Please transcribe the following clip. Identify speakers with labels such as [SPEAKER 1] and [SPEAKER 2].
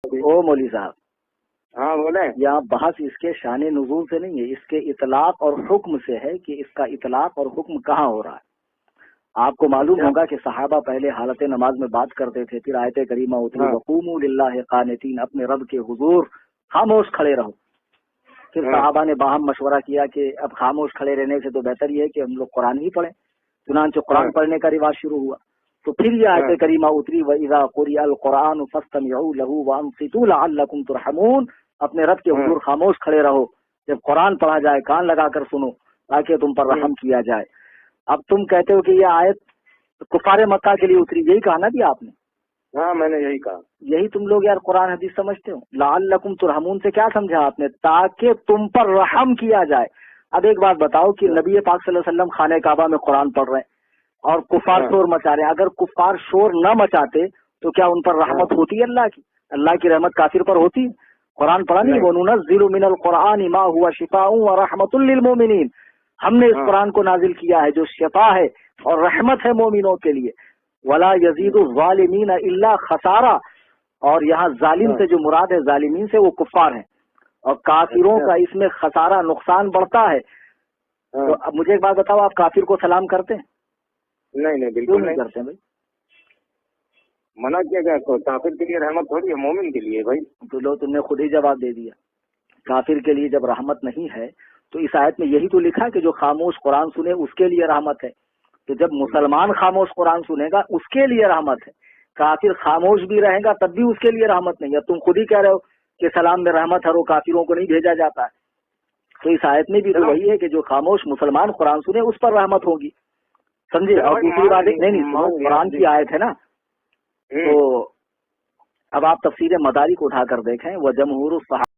[SPEAKER 1] او مولوی صاحب،
[SPEAKER 2] ہاں بولے.
[SPEAKER 1] یہاں بحث اس کے شان نزول سے نہیں ہے، اس کے اطلاق اور حکم سے ہے کہ اس کا اطلاق اور حکم کہاں ہو رہا ہے. آپ کو معلوم ہوگا کہ صحابہ پہلے حالت نماز میں بات کرتے تھے، پھر آیت کریمہ اتری وقوموا للہ قانتین، اپنے رب کے حضور خاموش کھڑے رہو. پھر صحابہ نے باہم مشورہ کیا کہ اب خاموش کھڑے رہنے سے تو بہتر یہ ہے کہ ہم لوگ قرآن ہی پڑھیں. چنانچہ قرآن پڑھنے کا رواج شروع ہوا. تو پھر یہ آیت کریمہ اتری وَإِذَا قُرِئَ الْقُرْآنُ فَاسْتَمِعُوا لَهُ وَأَنصِتُوا لَعَلَّكُمْ تُرْحَمُونَ. اپنے رب کے حضور خاموش کھڑے رہو، جب قرآن پڑھا جائے کان لگا کر سنو تاکہ تم پر رحم کیا جائے. اب تم کہتے ہو کہ یہ آیت کفار مکہ کے لیے اتری، یہی کہا نا بھی آپ نے؟
[SPEAKER 2] ہاں میں نے یہی کہا.
[SPEAKER 1] یہی تم لوگ یار قرآن حدیث سمجھتے ہو. لعلکم ترحمون سے کیا سمجھا آپ نے؟ تاکہ تم پر رحم کیا جائے. اب ایک بات بتاؤ کہ نبی پاک صلی اللہ علیہ وسلم خانہ کعبہ میں قرآن پڑھ رہے ہیں اور کفار شور مچا رہے ہیں. اگر کفار شور نہ مچاتے تو کیا ان پر رحمت ہوتی ہے اللہ کی؟ اللہ کی رحمت کافر پر ہوتی ہے؟ قرآن پڑھا نہیں؟ وَنُنَزِّلُ مِنَ الْقُرْآنِ مَا هُوَ شِفَاءٌ وَرَحْمَةٌ لِّلْمُؤْمِنِينَ. ہم نے اس قرآن کو نازل کیا ہے جو شفا ہے اور رحمت ہے مومنوں کے لیے. وَلَا يَزِيدُ الظَّالِمِينَ إِلَّا خَسَارًا. اور یہاں ظالم سے جو مراد ہے ظالمین سے وہ کفار ہیں، اور کافروں کا اس میں خسارہ نقصان بڑھتا ہے. تو اب مجھے ایک بات بتاؤ، آپ کافر کو سلام کرتے ہیں؟
[SPEAKER 2] نہیں بالکل نہیں
[SPEAKER 1] کرتے ہیں بھائی.
[SPEAKER 2] منع کیا گیا کافر کے لیے رحمت تھوڑی ہے، مومن کے لیے بھائی.
[SPEAKER 1] تو لو تم نے خود ہی جواب دے دیا. کافر کے لیے جب رحمت نہیں ہے تو اس آیت میں یہی تو لکھا کہ جو خاموش قرآن سنے اس کے لیے رحمت ہے. تو جب مسلمان خاموش قرآن سنے گا اس کے لیے رحمت ہے. کافر خاموش بھی رہے گا تب بھی اس کے لیے رحمت نہیں ہے. تم خود ہی کہہ رہے ہو کہ سلام میں رحمت ہے، وہ کافروں کو نہیں بھیجا جاتا ہے. تو اس آیت میں بھی تو وہی ہے کہ جو خاموش مسلمان قرآن سنے اس پر رحمت ہوگی. سمجھے؟ اور دوسری بات نہیں قرآن کی آیت ہے نا. تو اب آپ تفسیر مدارک اٹھا کر دیکھیں، وہ جمہور الصحابہ